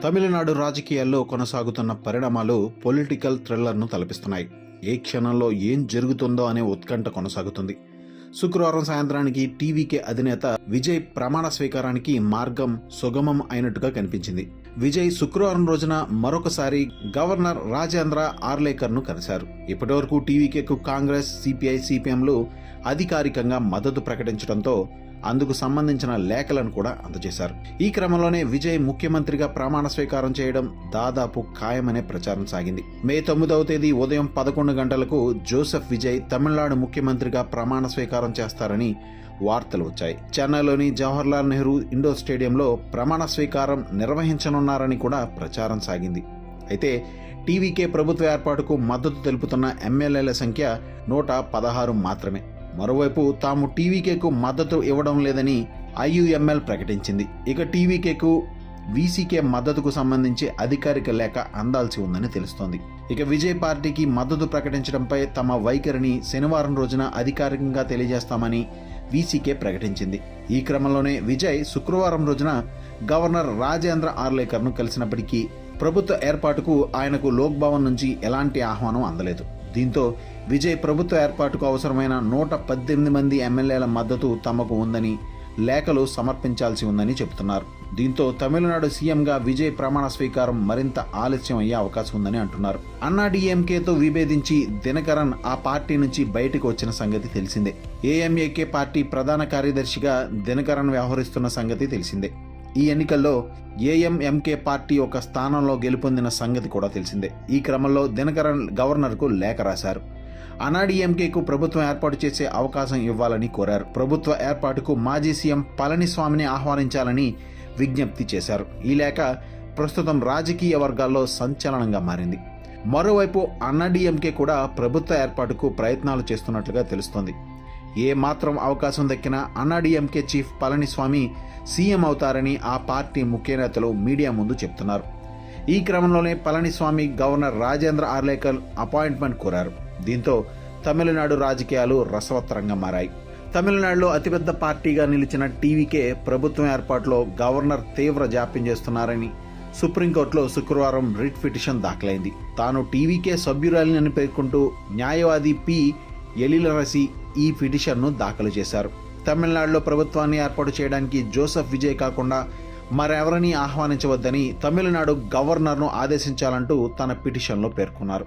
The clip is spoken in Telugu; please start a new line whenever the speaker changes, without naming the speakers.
తమిళనాడు రాజకీయాల్లో కొనసాగుతున్న పరిణామాలు పొలిటికల్ థ్రిల్లర్ను తలపిస్తున్నాయి. ఏ క్షణంలో ఏం జరుగుతుందో అనే ఉత్కంఠ కొనసాగుతుంది. శుక్రవారం సాయంత్రానికి టీవీకే అధినేత విజయ్ ప్రమాణ స్వీకారానికి మార్గం సుగమం అయినట్టుగా కనిపించింది. విజయ్ శుక్రవారం రోజున మరొకసారి గవర్నర్ రాజేంద్ర ఆర్లేకర్ను కలిశారు. ఇప్పటివరకు టీవీకేకు కాంగ్రెస్, సిపిఐ, సిపిఎంలు అధికారికంగా మద్దతు ప్రకటించడంతో అందుకు సంబంధించిన లేఖలను కూడా అందజేశారు. ఈ క్రమంలోనే విజయ్ ముఖ్యమంత్రిగా ప్రమాణ స్వీకారం చేయడం దాదాపు ఖాయమనే ప్రచారం సాగింది. మే 9వ తేదీ ఉదయం 11 గంటలకు జోసెఫ్ విజయ్ తమిళనాడు ముఖ్యమంత్రిగా ప్రమాణ స్వీకారం చేస్తారని వార్తలు వచ్చాయి. చెన్నైలోని జవహర్లాల్ నెహ్రూ ఇండోర్ స్టేడియంలో ప్రమాణ స్వీకారం నిర్వహించనున్నారని కూడా ప్రచారం సాగింది. అయితే టీవీకే ప్రభుత్వ ఏర్పాటుకు మద్దతు తెలుపుతున్న ఎమ్మెల్యేల సంఖ్య 116 మాత్రమే. మరోవైపు తాము టీవీకేకు మద్దతు ఇవ్వడం లేదని ఐయుఎంఎల్ ప్రకటించింది. ఇక టీవీకేకు వీసీకే మద్దతుకు సంబంధించి అధికారిక లేఖ అందాల్సి ఉందని తెలుస్తోంది. ఇక విజయ్ పార్టీకి మద్దతు ప్రకటించడంపై తమ వైఖరిని శనివారం రోజున అధికారికంగా తెలియజేస్తామని వీసీకే ప్రకటించింది. ఈ క్రమంలోనే విజయ్ శుక్రవారం రోజున గవర్నర్ రాజేంద్ర ఆర్లేకర్ను కలిసినప్పటికీ ప్రభుత్వ ఏర్పాటుకు ఆయనకు లోక్ భవన్ నుంచి ఎలాంటి ఆహ్వానం అందలేదు. దీంతో విజయ్ ప్రభుత్వ ఏర్పాటుకు అవసరమైన 118 మంది ఎమ్మెల్యేల మద్దతు తమకు ఉందని లేఖలు సమర్పించాల్సి ఉందని చెబుతున్నారు. దీంతో తమిళనాడు సీఎంగా విజయ్ ప్రమాణ స్వీకారం మరింత ఆలస్యం అయ్యే అవకాశం ఉందని అంటున్నారు. అన్నాడీఎంకేతో విభేదించి దినకరన్ ఆ పార్టీ నుంచి బయటకు వచ్చిన సంగతి తెలిసిందే. ఏఎంఏకే పార్టీ ప్రధాన కార్యదర్శిగా దినకరన్ వ్యవహరిస్తున్న సంగతి తెలిసిందే. ఈ ఎన్నికల్లో ఏఎంఎంకే పార్టీ ఒక స్థానంలో గెలుపొందిన సంగతి కూడా తెలిసిందే. ఈ క్రమంలో దినకరన్ గవర్నర్కు లేఖ రాశారు. అన్నాడీఎంకేకు ప్రభుత్వం ఏర్పాటు చేసే అవకాశం ఇవ్వాలని కోరారు. ప్రభుత్వ ఏర్పాటుకు మాజీ సీఎం పళనిస్వామిని ఆహ్వానించాలని విజ్ఞప్తి చేశారు. ఈ లేఖ ప్రస్తుతం రాజకీయ వర్గాల్లో సంచలనంగా మారింది. మరోవైపు అన్నాడీఎంకే కూడా ప్రభుత్వ ఏర్పాటుకు ప్రయత్నాలు చేస్తున్నట్లుగా తెలుస్తోంది. ఏ మాత్రం అవకాశం దక్కినా అన్నాడీఎంకే చీఫ్ పళనిస్వామి సీఎం అవుతారని ఆ పార్టీ ముఖ్య నేతలు మీడియా ముందు చెప్తున్నారు. ఈ క్రమంలోనే పళనిస్వామి గవర్నర్ రాజేంద్ర ఆర్లేకర్ అపాయింట్మెంట్ కోరారు. దీంతో తమిళనాడు రాజకీయాలు రసవత్తరంగా మారాయి. తమిళనాడులో అతిపెద్ద పార్టీగా నిలిచిన టీవీకే ప్రభుత్వం ఏర్పాటులో గవర్నర్ తీవ్ర జాప్యం చేస్తున్నారని సుప్రీంకోర్టులో శుక్రవారం రిట్ పిటిషన్ దాఖలైంది. తాను టీవీకే సభ్యురాలిని పేర్కొంటూ న్యాయవాది పి ఎలిలరసి ఈ పిటిషన్ను దాఖలు చేశారు. తమిళనాడులో ప్రభుత్వాన్ని ఏర్పాటు చేయడానికి జోసెఫ్ విజయ్ కాకుండా మరెవరిని ఆహ్వానించవద్దని తమిళనాడు గవర్నర్ను ఆదేశించాలంటూ తన పిటిషన్లో పేర్కొన్నారు.